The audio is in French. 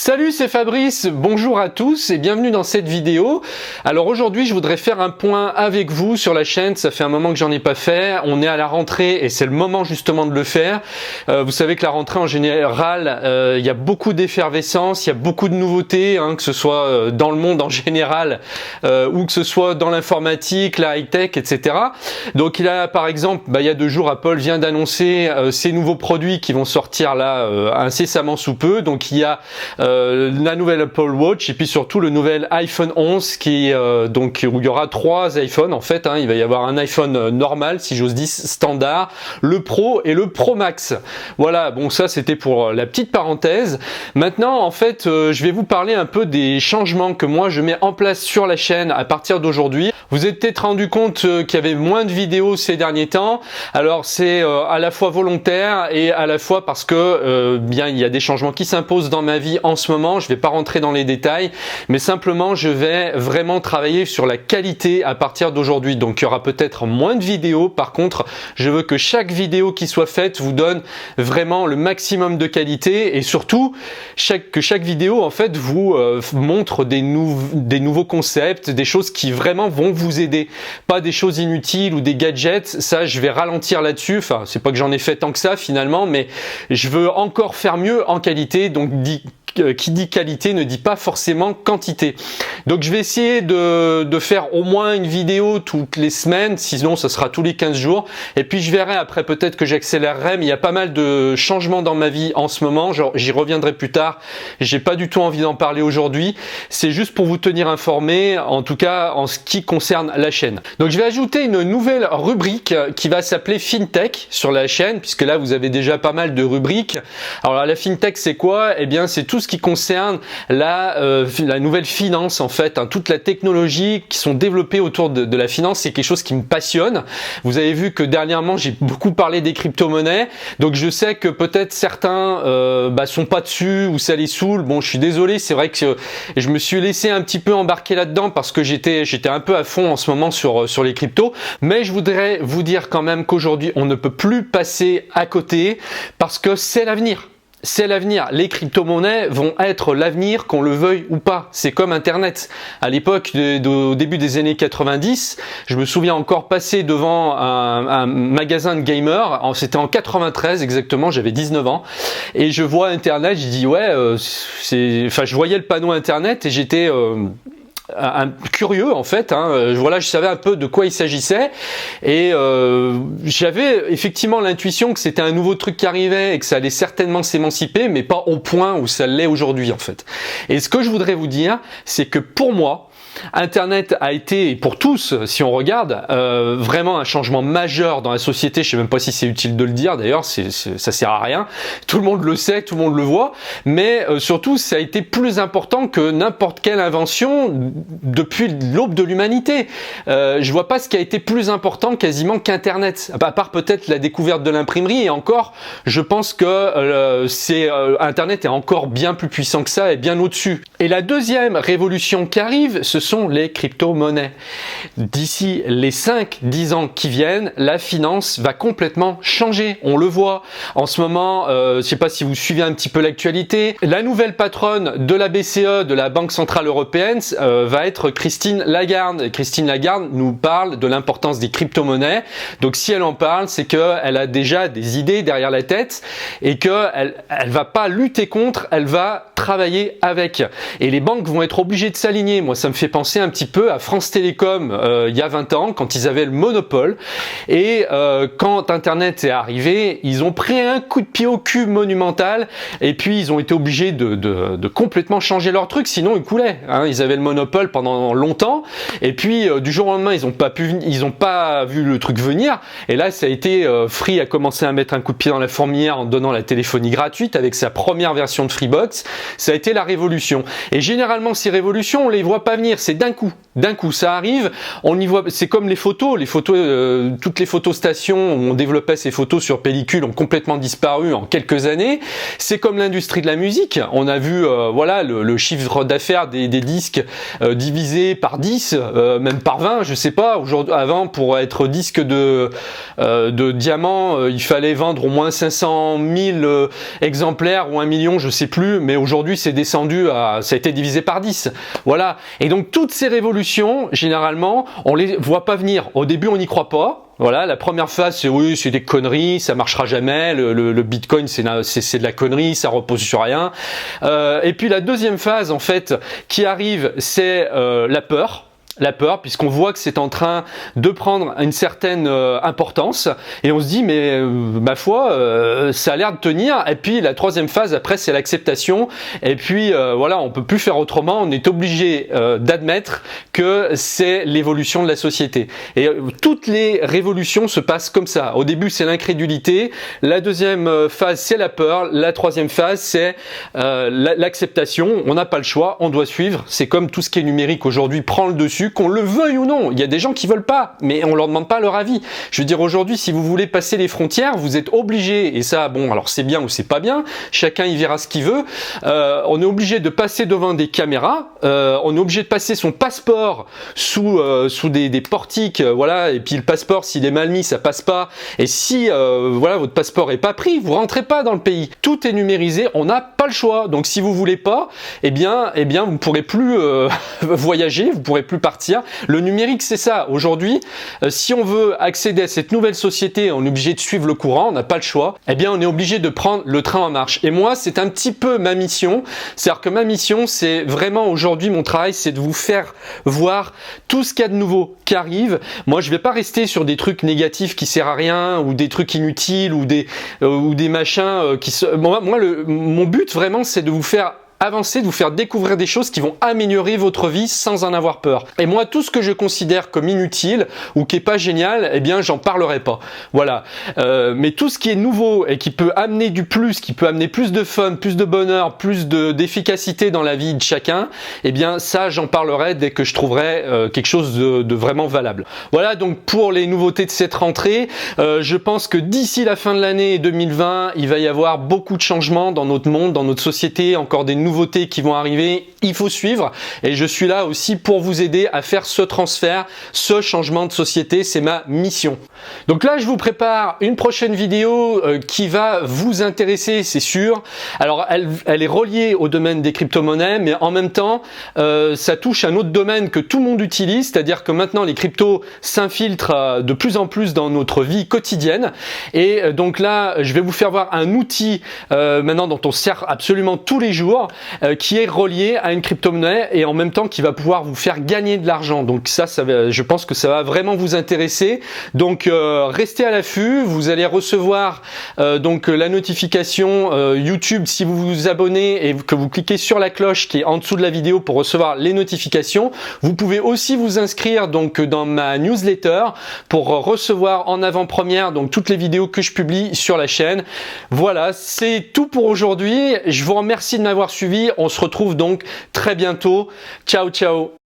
Salut, c'est Fabrice, bonjour à tous et bienvenue dans cette vidéo. Alors aujourd'hui je voudrais faire un point avec vous sur la chaîne, ça fait un moment que j'en ai pas fait, on est à la rentrée et c'est le moment justement de le faire. Vous savez que la rentrée en général, il y a beaucoup d'effervescence, il y a beaucoup de nouveautés, que ce soit dans le monde en général ou que ce soit dans l'informatique, la high-tech, etc. Donc il a par exemple, il y a 2 jours, Apple vient d'annoncer ses nouveaux produits qui vont sortir là incessamment sous peu. Donc il y a la nouvelle Apple Watch et puis surtout le nouvel iPhone 11 qui donc où il y aura 3 iPhones en fait, il va y avoir un iPhone normal, si j'ose dire, standard, le Pro et le Pro Max. Voilà, bon ça c'était pour la petite parenthèse. Maintenant en fait je vais vous parler un peu des changements que moi je mets en place sur la chaîne à partir d'aujourd'hui. Vous êtes peut-être rendu compte qu'il y avait moins de vidéos ces derniers temps. Alors c'est à la fois volontaire et à la fois parce que bien il y a des changements qui s'imposent dans ma vie en ce moment. Je vais pas rentrer dans les détails, mais simplement je vais vraiment travailler sur la qualité à partir d'aujourd'hui. Donc il y aura peut-être moins de vidéos. Par contre, je veux que chaque vidéo qui soit faite vous donne vraiment le maximum de qualité et surtout que chaque vidéo en fait vous montre des nouveaux concepts, des choses qui vraiment vont vous aider, pas des choses inutiles ou des gadgets. Ça je vais ralentir là-dessus. Enfin, c'est pas que j'en ai fait tant que ça finalement, mais je veux encore faire mieux en qualité. Donc qui dit qualité ne dit pas forcément quantité. Donc je vais essayer de faire au moins une vidéo toutes les semaines, sinon ce sera tous les 15 jours. Et puis je verrai après, peut-être que j'accélérerai, mais il y a pas mal de changements dans ma vie en ce moment. J'y reviendrai plus tard. J'ai pas du tout envie d'en parler aujourd'hui. C'est juste pour vous tenir informé, en tout cas en ce qui concerne la chaîne. Donc je vais ajouter une nouvelle rubrique qui va s'appeler FinTech sur la chaîne, puisque là vous avez déjà pas mal de rubriques. Alors la FinTech c'est quoi? Eh bien c'est tout ce qui concerne la nouvelle finance en fait, toute la technologie qui sont développées autour de la finance. C'est quelque chose qui me passionne. Vous avez vu que dernièrement j'ai beaucoup parlé des crypto-monnaies, donc je sais que peut-être certains sont pas dessus ou ça les saoule. Bon, je suis désolé, c'est vrai que je me suis laissé un petit peu embarquer là-dedans parce que j'étais un peu à fond en ce moment sur les cryptos, mais je voudrais vous dire quand même qu'aujourd'hui on ne peut plus passer à côté parce que c'est l'avenir. C'est l'avenir. Les crypto-monnaies vont être l'avenir, qu'on le veuille ou pas. C'est comme Internet. À l'époque, au début des années 90, je me souviens encore passer devant un magasin de gamers. C'était en 93 exactement, j'avais 19 ans. Et je vois Internet, je dis je voyais le panneau Internet et j'étais curieux en fait, Voilà, je savais un peu de quoi il s'agissait et j'avais effectivement l'intuition que c'était un nouveau truc qui arrivait et que ça allait certainement s'émanciper, mais pas au point où ça l'est aujourd'hui en fait. Et ce que je voudrais vous dire, c'est que pour moi, Internet a été, et pour tous, si on regarde, vraiment un changement majeur dans la société. Je sais même pas si c'est utile de le dire, d'ailleurs, ça sert à rien. Tout le monde le sait, tout le monde le voit, mais surtout, ça a été plus important que n'importe quelle invention depuis l'aube de l'humanité. Je vois pas ce qui a été plus important quasiment qu'Internet, à part peut-être la découverte de l'imprimerie, et encore, je pense que Internet est encore bien plus puissant que ça et bien au-dessus. Et la deuxième révolution qui arrive, ce sont les crypto-monnaies. D'ici les 5-10 ans qui viennent, la finance va complètement changer. On le voit en ce moment, je ne sais pas si vous suivez un petit peu l'actualité, la nouvelle patronne de la BCE, de la Banque Centrale Européenne, va être Christine Lagarde. Christine Lagarde nous parle de l'importance des crypto-monnaies. Donc si elle en parle, c'est qu'elle a déjà des idées derrière la tête et qu'elle va pas lutter contre, elle va travailler avec. Et les banques vont être obligées de s'aligner. Moi, ça me fait penser un petit peu à France Télécom il y a 20 ans, quand ils avaient le monopole. Et quand Internet est arrivé, ils ont pris un coup de pied au cul monumental. Et puis, ils ont été obligés de complètement changer leur truc, sinon ils coulaient. Ils avaient le monopole pendant longtemps. Et puis, du jour au lendemain, ils ont pas vu le truc venir. Et là, ça a été Free a commencé à mettre un coup de pied dans la fourmilière en donnant la téléphonie gratuite avec sa première version de Freebox. Ça a été la révolution. Et généralement, ces révolutions, on les voit pas venir venir, c'est d'un coup. D'un coup, ça arrive, on y voit, c'est comme les photos, toutes les photostations où on développait ces photos sur pellicule ont complètement disparu en quelques années. C'est comme l'industrie de la musique, on a vu voilà le chiffre d'affaires des disques divisé par 10, même par 20, je sais pas. Aujourd'hui, avant, pour être disque de diamant, il fallait vendre au moins 500 000 exemplaires ou 1 million, je sais plus, mais aujourd'hui c'est descendu ça a été divisé par 10. Voilà, et donc toutes ces révolutions, généralement, on les voit pas venir. Au début, on n'y croit pas. Voilà, la première phase, c'est oui, c'est des conneries, ça marchera jamais. Le Bitcoin, c'est de la connerie, ça repose sur rien. Et puis la deuxième phase, en fait, qui arrive, c'est la peur. La peur, puisqu'on voit que c'est en train de prendre une certaine importance, et on se dit mais ma foi, ça a l'air de tenir. Et puis la troisième phase après, c'est l'acceptation. Et puis voilà, on peut plus faire autrement. On est obligé d'admettre que c'est l'évolution de la société. Et toutes les révolutions se passent comme ça. Au début, c'est l'incrédulité. La deuxième phase, c'est la peur. La troisième phase, c'est l'acceptation. On n'a pas le choix, on doit suivre. C'est comme tout ce qui est numérique aujourd'hui prend le dessus. Qu'on le veuille ou non, il y a des gens qui veulent pas, mais on leur demande pas leur avis. Je veux dire, aujourd'hui, si vous voulez passer les frontières, vous êtes obligé, et ça, bon, alors c'est bien ou c'est pas bien, chacun y verra ce qu'il veut, on est obligé de passer devant des caméras, on est obligé de passer son passeport sous des portiques, voilà, et puis le passeport, s'il est mal mis, ça passe pas, et si, voilà, votre passeport est pas pris, vous rentrez pas dans le pays. Tout est numérisé, on n'a pas le choix, donc si vous voulez pas, eh bien, vous pourrez plus voyager, vous pourrez plus partir. Le numérique, c'est ça. Aujourd'hui, si on veut accéder à cette nouvelle société, on est obligé de suivre le courant, on n'a pas le choix. Eh bien, on est obligé de prendre le train en marche. Et moi, c'est un petit peu ma mission. C'est-à-dire que ma mission, c'est vraiment aujourd'hui, mon travail, c'est de vous faire voir tout ce qu'il y a de nouveau qui arrive. Moi, je vais pas rester sur des trucs négatifs qui servent à rien, ou des trucs inutiles, ou des machins qui se... Moi, mon but, vraiment, c'est de vous faire avancer, de vous faire découvrir des choses qui vont améliorer votre vie sans en avoir peur. Et moi, tout ce que je considère comme inutile ou qui est pas génial, eh bien, j'en parlerai pas. Voilà. Mais tout ce qui est nouveau et qui peut amener du plus, qui peut amener plus de fun, plus de bonheur, plus d'efficacité dans la vie de chacun, eh bien, ça, j'en parlerai dès que je trouverai quelque chose de vraiment valable. Voilà, donc pour les nouveautés de cette rentrée, je pense que d'ici la fin de l'année 2020, il va y avoir beaucoup de changements dans notre monde, dans notre société, encore des nouveautés qui vont arriver, il faut suivre, et je suis là aussi pour vous aider à faire ce transfert, ce changement de société, c'est ma mission. Donc là, je vous prépare une prochaine vidéo qui va vous intéresser, c'est sûr. Alors, elle est reliée au domaine des crypto-monnaies, mais en même temps, ça touche un autre domaine que tout le monde utilise, c'est-à-dire que maintenant, les cryptos s'infiltrent de plus en plus dans notre vie quotidienne, et donc là, je vais vous faire voir un outil maintenant dont on sert absolument tous les jours, qui est relié à une crypto-monnaie et en même temps qui va pouvoir vous faire gagner de l'argent. Donc ça je pense que ça va vraiment vous intéresser. Donc restez à l'affût, vous allez recevoir donc la notification YouTube si vous vous abonnez et que vous cliquez sur la cloche qui est en dessous de la vidéo pour recevoir les notifications. Vous pouvez aussi vous inscrire donc dans ma newsletter pour recevoir en avant-première donc toutes les vidéos que je publie sur la chaîne. Voilà, c'est tout pour aujourd'hui. Je vous remercie de m'avoir suivi. On se retrouve donc très bientôt. Ciao, ciao.